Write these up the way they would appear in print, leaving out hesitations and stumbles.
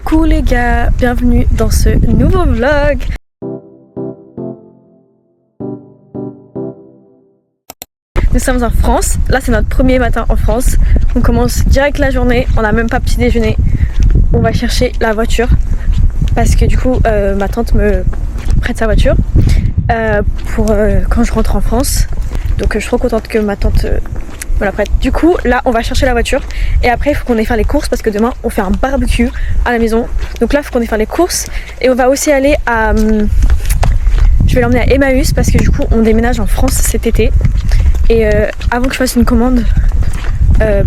Coucou les gars, bienvenue dans ce nouveau vlog. Nous sommes en France, là c'est notre premier matin en France. On commence direct la journée, on n'a même pas petit déjeuner. On va chercher la voiture parce que du coup ma tante me prête sa voiture pour quand je rentre en France. Donc je suis trop contente que ma tante me la prête. Du coup là on va chercher la voiture et après il faut qu'on aille faire les courses parce que demain on fait un barbecue à la maison. Donc là il faut qu'on aille faire les courses et on va aussi aller à... je vais l'emmener à Emmaüs parce que du coup on déménage en France cet été. Et avant que je fasse une commande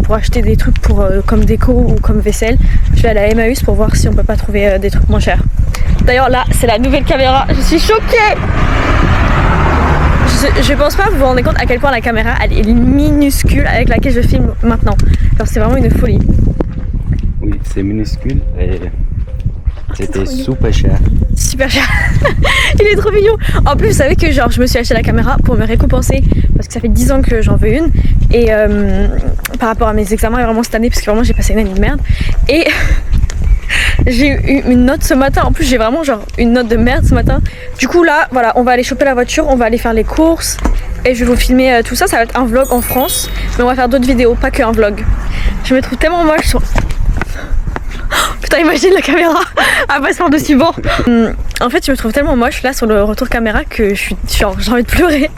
pour acheter des trucs pour, comme déco ou comme vaisselle, je vais aller à Emmaüs pour voir si on peut pas trouver des trucs moins chers. D'ailleurs là c'est la nouvelle caméra, je suis choquée. Je pense pas vous vous rendez compte à quel point la caméra elle est minuscule avec laquelle je filme maintenant. Genre c'est vraiment une folie. Oui c'est minuscule et c'était super cher. Super cher. Il est trop mignon. En plus vous savez que genre je me suis acheté la caméra pour me récompenser parce que ça fait 10 ans que j'en veux une. Et par rapport à mes examens et vraiment cette année parce que vraiment j'ai passé une année de merde. Et j'ai eu une note ce matin. En plus j'ai vraiment genre une note de merde ce matin. Du coup là voilà on va aller choper la voiture, on va aller faire les courses. Et je vais vous filmer tout ça, ça va être un vlog en France. Mais on va faire d'autres vidéos, pas que un vlog. Je me trouve tellement moche. Putain imagine la caméra à passer par-dessus bord. En fait je me trouve tellement moche là sur le retour caméra que je suis genre j'ai envie de pleurer.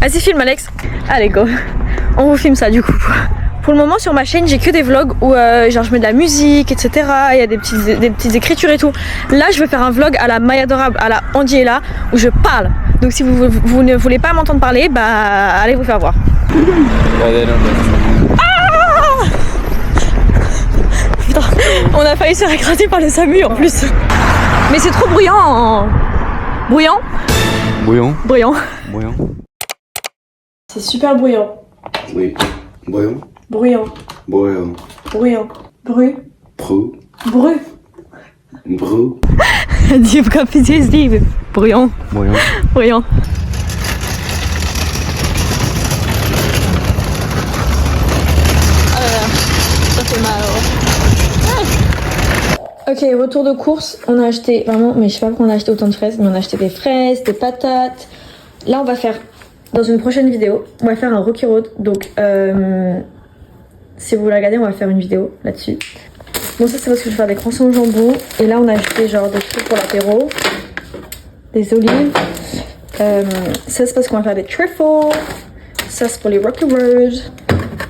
Vas-y filme Alex. Allez go. On vous filme ça du coup. Pour le moment sur ma chaîne j'ai que des vlogs où genre je mets de la musique etc. Il y a des petites écritures et tout. Là je veux faire un vlog à la Maya Adorable, à la Andiela où je parle. Donc si vous ne voulez pas m'entendre parler, bah allez vous faire voir. Putain, on a failli se faire écraser par le SAMU en plus. Mais c'est trop bruyant. Bruyant. Bouillon. Bruyant. Bouillon. C'est super bruyant. Oui. Bouillon. Bruyant. Bouillon. Bruyant. Bru. Brou. Bru. Brou. Dis comme PTSD, mais bruyant. Bouillon. Bruyant. Ça fait mal. Ok, retour de course, on a acheté vraiment, mais je sais pas pourquoi on a acheté autant de fraises, mais on a acheté des fraises, des patates. Là on va faire, dans une prochaine vidéo, on va faire un Rocky Road, donc si vous voulez regarder on va faire une vidéo là-dessus. Bon ça c'est parce que je vais faire des croissants au jambon, et là on a acheté genre des trucs pour l'apéro, des olives, ça c'est parce qu'on va faire des truffles, ça c'est pour les Rocky Road,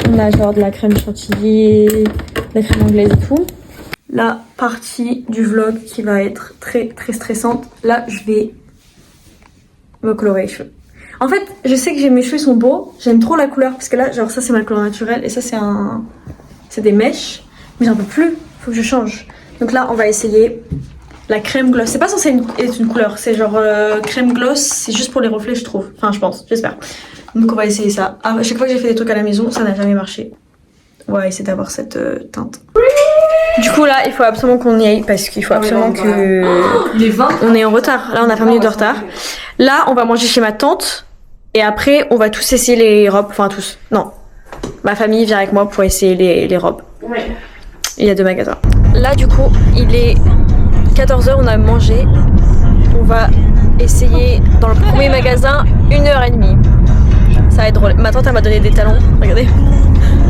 on a genre de la crème chantilly, de la crème anglaise et tout. La partie du vlog qui va être très stressante. Là, je vais me colorer les cheveux. En fait, je sais que mes cheveux sont beaux. J'aime trop la couleur parce que là, genre ça c'est ma couleur naturelle et ça c'est des mèches. Mais j'en peux plus. Faut que je change. Donc là, on va essayer la crème gloss. C'est pas censé être une couleur. C'est genre crème gloss. C'est juste pour les reflets, je trouve. Enfin, je pense. J'espère. Donc on va essayer ça. À chaque fois que j'ai fait des trucs à la maison, ça n'a jamais marché. On va essayer d'avoir cette teinte. Du coup là il faut absolument qu'on y aille parce qu'il faut absolument que... On est en retard, là on a 20 minutes de retard. Là on va manger chez ma tante et après on va tous essayer les robes, enfin tous, non. Ma famille vient avec moi pour essayer les robes. Ouais. Il y a 2 magasins. Là du coup il est 14 h, on a mangé. On va essayer dans le premier magasin 1h30. Ça va être drôle. Ma tante elle m'a donné des talons, regardez.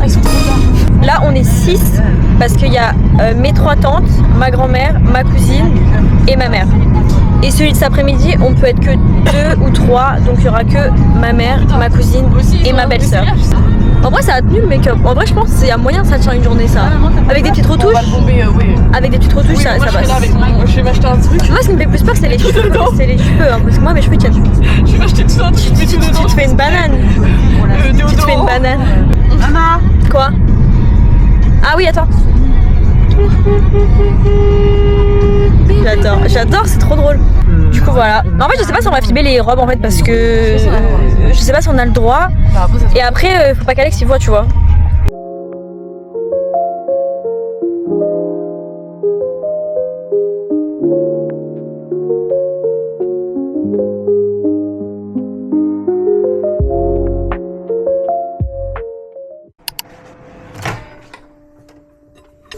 Ah, ils sont trop bien. Là on est 6 parce qu'il y a mes 3 tantes, ma grand-mère, ma cousine et ma mère. Et celui de cet après-midi on peut être que 2 ou 3, donc il y aura que ma mère, ma cousine et ma belle-sœur. En vrai ça a tenu le make-up, en vrai je pense qu'il y a moyen de ça tient une journée ça. Avec des petites retouches. Avec des petites retouches ça passe. Je vais m'acheter un truc. Moi ce qui me fait plus peur c'est les cheveux. C'est les cheveux hein, parce que moi mes cheveux tiennent. Je vais m'acheter tout un truc. Tu te fais une banane. Tu te fais une banane. Maman. Quoi? Ah oui attends. J'adore, c'est trop drôle. Du coup voilà. En fait je sais pas si on va filmer les robes en fait parce que je sais pas si on a le droit. Et après faut pas qu'Alex y voit tu vois.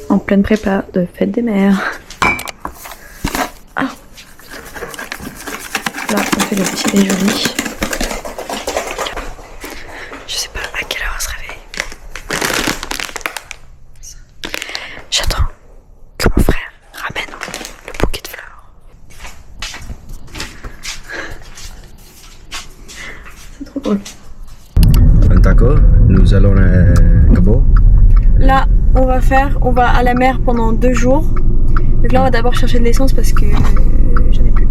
En pleine prépa de fête des mères. fait le petit déjeuner. Je sais pas à quelle heure on se réveille. J'attends que mon frère ramène le bouquet de fleurs. C'est trop drôle. D'accord, nous allons à Cabo. Là, on va à la mer pendant 2 jours. Donc là, on va d'abord chercher de l'essence parce que j'en ai plus.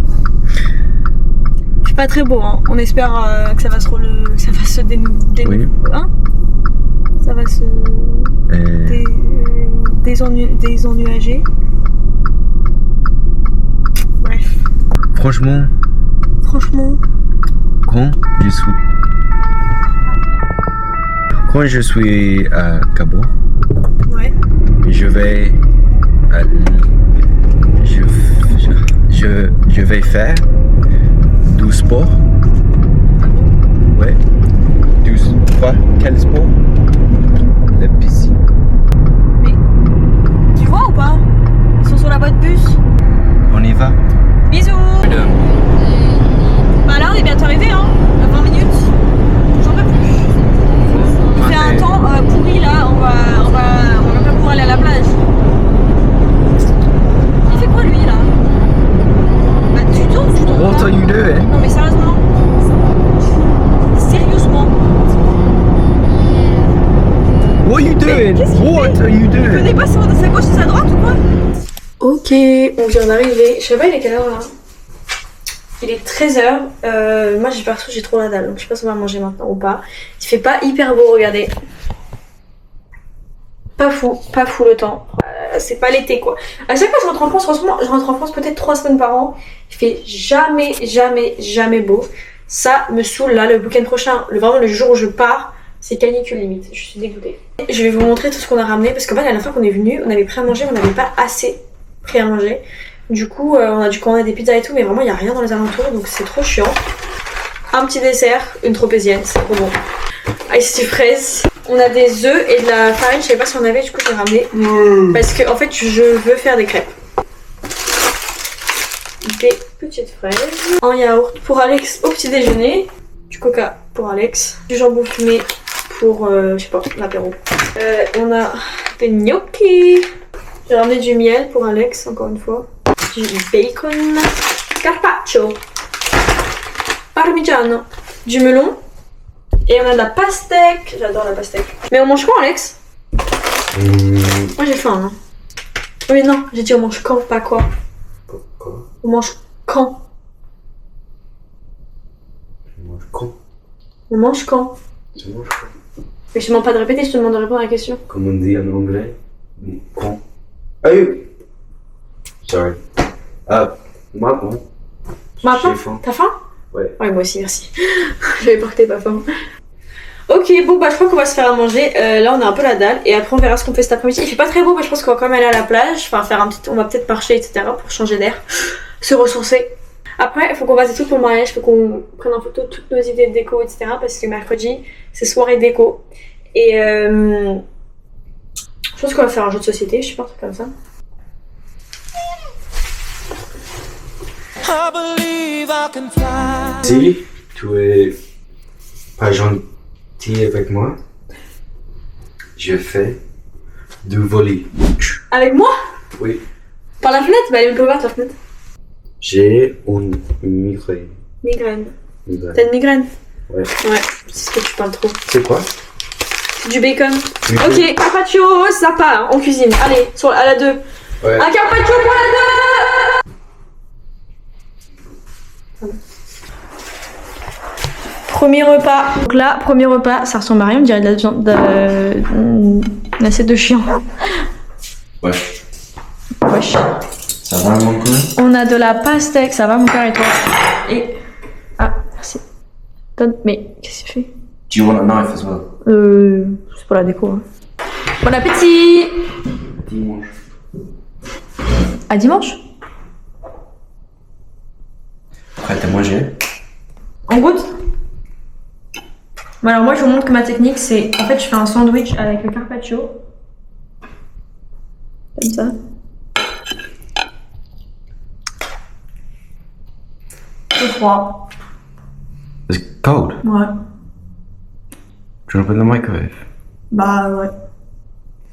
C'est pas très beau, hein. On espère que ça va se dénouer. Oui. Hein, ça va se désennuager. Bref. Franchement, quand je suis à Cabo, Ouais. je vais faire du sport. Ouais. Du sport. Quel sport? La piscine. Mais tu vois ou pas? Ils sont sur la boîte bus. On y va. Bisous. Bah là, on est bientôt arrivé, hein. À 20 minutes. J'en peux plus. Il fait un temps pourri là. On va pas pouvoir aller à la plage. Il fait quoi lui là? Bah tu tournes. What are you doing? Non mais sérieusement. Sérieusement. What are you doing? qu'est-ce qu'il What fait? are you Tu connais doing? pas si on est sa gauche et sa droite ou quoi? Ok, on vient d'arriver. Je sais pas il est quelle heure là? Il est 13h. Moi j'ai trop la dalle donc je sais pas si on va manger maintenant ou pas. Il fait pas hyper beau, regardez. Pas fou le temps. C'est pas l'été quoi. À chaque fois que je rentre en France, franchement, je rentre en France peut-être 3 semaines par an. Il fait jamais beau. Ça me saoule là, le week-end prochain, vraiment le jour où je pars, c'est canicule limite. Je suis dégoûtée. Je vais vous montrer tout ce qu'on a ramené parce qu'en fait, la dernière fois qu'on est venu, on avait pris à manger, mais on n'avait pas assez pris à manger. Du coup, on a dû commander des pizzas et tout, mais vraiment, il n'y a rien dans les alentours, donc c'est trop chiant. Un petit dessert, une tropézienne, c'est trop bon. Ice tea fraise. On a des œufs et de la farine, je sais pas si on avait, du coup, je l'ai ramené. Parce que, en fait, je veux faire des crêpes. Des petites fraises. Un yaourt pour Alex au petit déjeuner. Du coca pour Alex. Du jambon fumé pour, je sais pas, l'apéro. On a des gnocchis. J'ai ramené du miel pour Alex, encore une fois. Du bacon. Carpaccio. Parmigiano. Du melon. Et on a de la pastèque. J'adore la pastèque. Mais on mange quand, Alex? Moi j'ai faim. Hein. Oui, non, j'ai dit on mange quand, pas quoi. Quoi? On mange quand? Je mange quand? On mange quand? Tu manges quand? Mais je te demande pas de répéter, je te demande de répondre à la question. Comme on dit en anglais, quand? Ah oui! Sorry. Maintenant. Maintenant? J'ai faim. T'as faim? Ouais. Ouais, moi aussi, merci. J'avais peur que t'aies pas faim. Ok, bon bah je crois qu'on va se faire à manger. Là on a un peu la dalle et après on verra ce qu'on fait cet après-midi. Il fait pas très beau mais je pense qu'on va quand même aller à la plage. Enfin faire un petit... On va peut-être marcher etc. pour changer d'air. Se ressourcer. Après il faut qu'on fasse des trucs pour le mariage. Il faut qu'on prenne en photo toutes nos idées de déco etc. Parce que mercredi c'est soirée déco. Et je pense qu'on va faire un jeu de société. Je sais pas, un truc comme ça. Si tu es pas gentil avec moi, je fais du volley. Avec moi? Oui. Par la fenêtre? Bah elle est même pas ouverte la fenêtre. J'ai une migraine. Migraine. T'as une migraine? Ouais. Ouais, c'est ce que tu parles trop. C'est quoi? C'est du bacon. Du Ok, carpaccio, ça part en cuisine. Allez, à la 2. Ouais. Un carpaccio pour la 2. Premier repas. Donc là, premier repas, ça ressemble à rien, on dirait de la viande, une assiette de chien. Wesh. Wesh. Ça va mon cœur? On a de la pastèque, ça va mon cœur et toi? Et... Ah, merci. Donne... Mais, qu'est-ce que tu fais? Do you want a knife as well? C'est pour la déco. Hein. Bon appétit! Dimanche. À dimanche? Prête à manger? On goûte? Bon alors moi je vous montre que ma technique c'est... En fait je fais un sandwich avec le carpaccio. Comme ça. C'est froid. Cold. Ouais. Do you want to put it in the microwave? Bah ouais.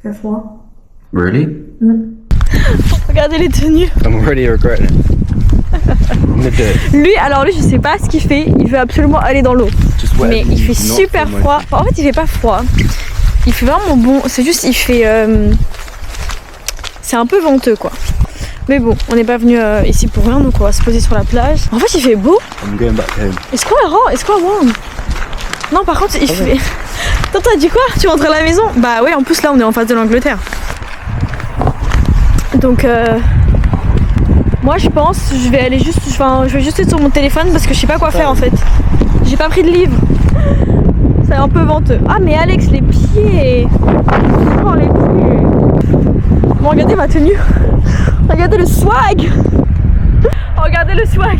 Fait froid. Really? Regardez les tenues. I'm already regretting it. I'm gonna do it. Lui, alors lui, je sais pas ce qu'il fait. Il veut absolument aller dans l'eau. Just whatever Mais il you fait not super feel like. froid. Enfin, en fait, il fait pas froid. Il fait vraiment bon. C'est juste, il fait. C'est un peu venteux quoi. Mais bon, on n'est pas venu ici pour rien, donc on va se poser sur la plage. En fait, il fait beau. I'm going back home. Est-ce qu'on warm? Non, par contre, il fait. Attends, t'as dit quoi? Tu rentres à la maison? Bah ouais, en plus là, on est en face de l'Angleterre. Donc, moi, je pense, je vais aller juste. Enfin, je vais juste être sur mon téléphone parce que je sais pas quoi faire en fait. J'ai pas pris de livre. C'est un peu venteux. Ah, mais Alex, les pieds! Oh, les pieds! Bon, regardez ma tenue! Regardez le swag! Regardez le swag!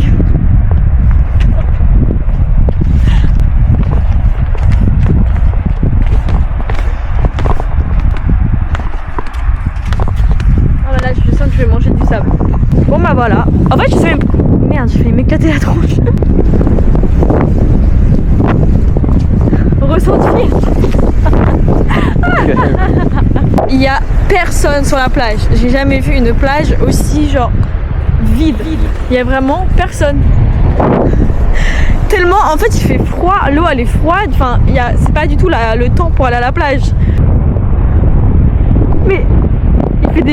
Ah bah là, je sens que je vais manger du sable. Bon bah voilà. En fait, je fais... Merde, je vais m'éclater la tronche. Ressenti. Il y a personne sur la plage. J'ai jamais vu une plage aussi genre vide. Il y a vraiment personne. Tellement, en fait, il fait froid. L'eau elle est froide. Enfin, c'est pas du tout le temps pour aller à la plage. Mais il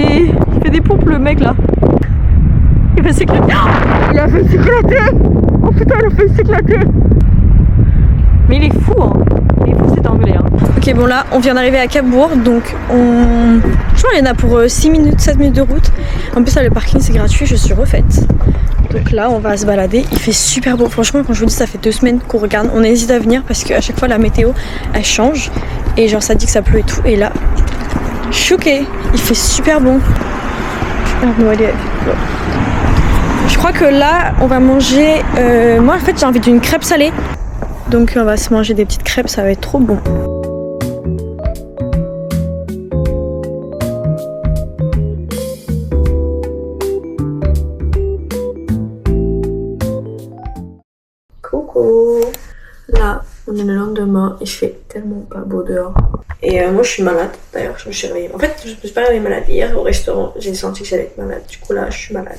fait des pompes le mec là. Il va s'éclater. Oh, il a fait s'éclater. Oh putain, il a fait s'éclater. Mais il est fou hein. Il est fou cet anglais hein. Ok bon là on vient d'arriver à Cabourg donc je crois qu'il y en a pour 6 minutes, 7 minutes de route. En plus là le parking c'est gratuit, je suis refaite. Donc là on va se balader, il fait super beau. Franchement quand je vous dis ça fait 2 semaines qu'on regarde, on hésite à venir parce qu'à chaque fois la météo elle change. Et genre ça dit que ça pleut et tout. Et là, choquée, il fait super bon. Je crois que là on va manger, moi en fait j'ai envie d'une crêpe salée. Donc on va se manger des petites crêpes, ça va être trop bon. Coucou. Là, on est le lendemain, il fait tellement pas beau dehors. Et moi je suis malade, d'ailleurs je me suis réveillée. En fait je me suis pas réveillée malade hier au restaurant, j'ai senti que j'allais être malade. Du coup là je suis malade.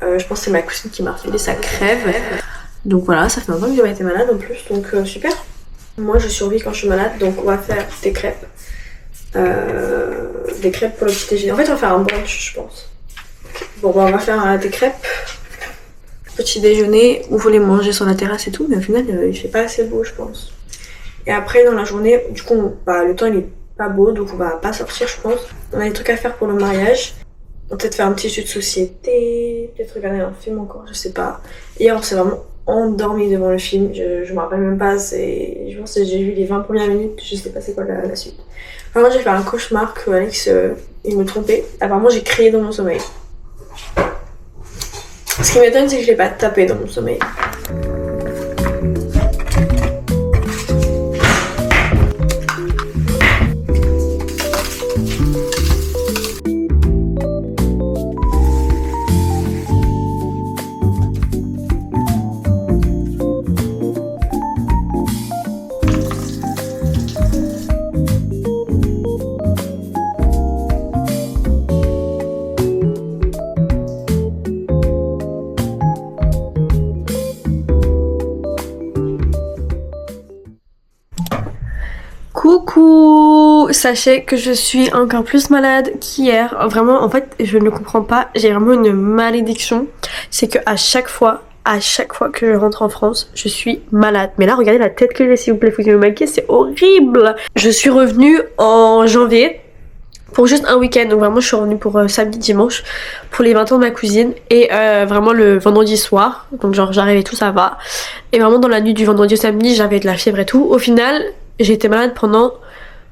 Je pense que c'est ma cousine qui m'a refilé sa crève. Donc voilà, ça fait longtemps que j'ai pas été malade en plus, donc super. Moi je survis quand je suis malade, donc on va faire des crêpes. Des crêpes pour le petit déjeuner. En fait on va faire un brunch je pense. Bon bah on va faire des crêpes. Petit déjeuner, où vous les manger sur la terrasse et tout, mais au final il fait pas assez beau je pense. Et après dans la journée, du coup le temps il est pas beau, donc on va pas sortir je pense. On a des trucs à faire pour le mariage. On va peut-être faire un petit jeu de société, peut-être regarder un film encore, je sais pas. Hier on s'est vraiment endormi devant le film, je me rappelle même pas, je pense que j'ai vu les 20 premières minutes, je sais pas c'est quoi la suite. Vraiment j'ai fait un cauchemar que Alex il me trompait, apparemment j'ai crié dans mon sommeil. Ce qui m'étonne c'est que je l'ai pas tapé dans mon sommeil. Coucou! Sachez que je suis encore plus malade qu'hier. Vraiment, en fait, je ne comprends pas. J'ai vraiment une malédiction. C'est que à chaque fois que je rentre en France, je suis malade. Mais là, regardez la tête que j'ai, s'il vous plaît. Faut que je me maquille, c'est horrible. Je suis revenue en janvier pour juste un week-end. Donc vraiment, je suis revenue pour samedi, dimanche pour les 20 ans de ma cousine. Et vraiment le vendredi soir. Donc genre, j'arrive et tout, ça va. Et vraiment, dans la nuit du vendredi au samedi, j'avais de la fièvre et tout. Au final, j'ai été malade pendant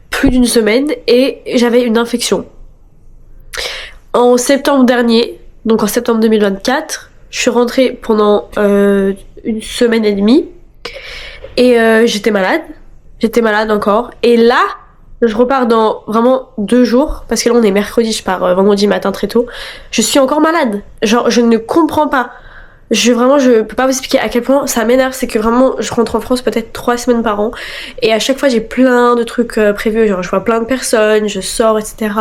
plus d'une semaine et j'avais une infection. En septembre dernier, donc en septembre 2024, je suis rentrée pendant une semaine et demie et j'étais malade encore. Et là, je repars dans vraiment 2 jours, parce que là on est mercredi, je pars vendredi matin très tôt. Je suis encore malade. Genre, je ne comprends pas. Vraiment, je peux pas vous expliquer à quel point ça m'énerve. C'est que vraiment, je rentre en France peut-être 3 semaines par an. Et à chaque fois, j'ai plein de trucs prévus. Genre, je vois plein de personnes, je sors, etc.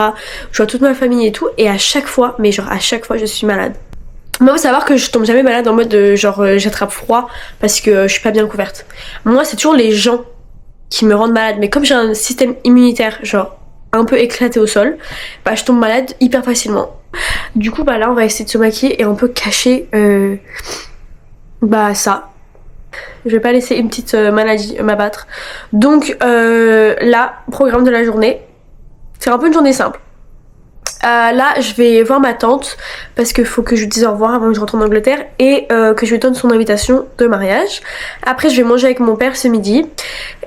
Je vois toute ma famille et tout. Et à chaque fois, mais genre à chaque fois, je suis malade. Moi, faut savoir que je tombe jamais malade en mode j'attrape froid parce que je suis pas bien couverte. Moi, c'est toujours les gens qui me rendent malade. Mais comme j'ai un système immunitaire, genre un peu éclaté au sol, bah je tombe malade hyper facilement. Du coup bah là on va essayer de se maquiller et on peut cacher bah ça. Je vais pas laisser une petite maladie m'abattre. Donc là, programme de la journée. C'est un peu une journée simple. Là je vais voir ma tante parce qu'il faut que je lui dise au revoir avant que je rentre en Angleterre et que je lui donne son invitation de mariage. Après je vais manger avec mon père ce midi.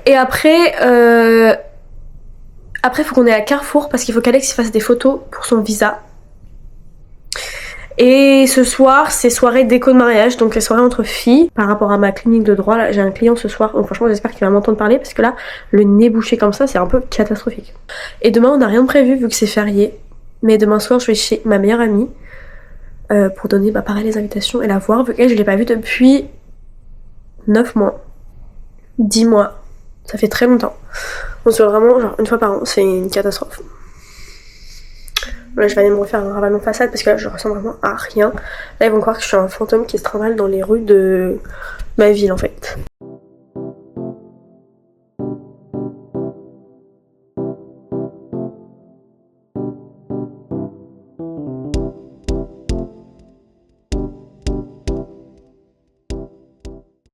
Et après il faut qu'on aille à Carrefour parce qu'il faut qu'Alex fasse des photos pour son visa. Et ce soir, c'est soirée déco de mariage, donc la soirée entre filles. Par rapport à ma clinique de droit, là j'ai un client ce soir, donc franchement j'espère qu'il va m'entendre parler parce que là, le nez bouché comme ça, c'est un peu catastrophique. Et demain, on n'a rien de prévu vu que c'est férié. Mais demain soir, je vais chez ma meilleure amie pour donner pareil les invitations et la voir, vu qu'elle je l'ai pas vue depuis 9 mois, 10 mois. Ça fait très longtemps. On se voit vraiment genre une fois par an, c'est une catastrophe. Là je vais aller me refaire un ravalement façade parce que là je ressemble vraiment à rien. Là ils vont croire que je suis un fantôme qui se trimballe dans les rues de ma ville en fait.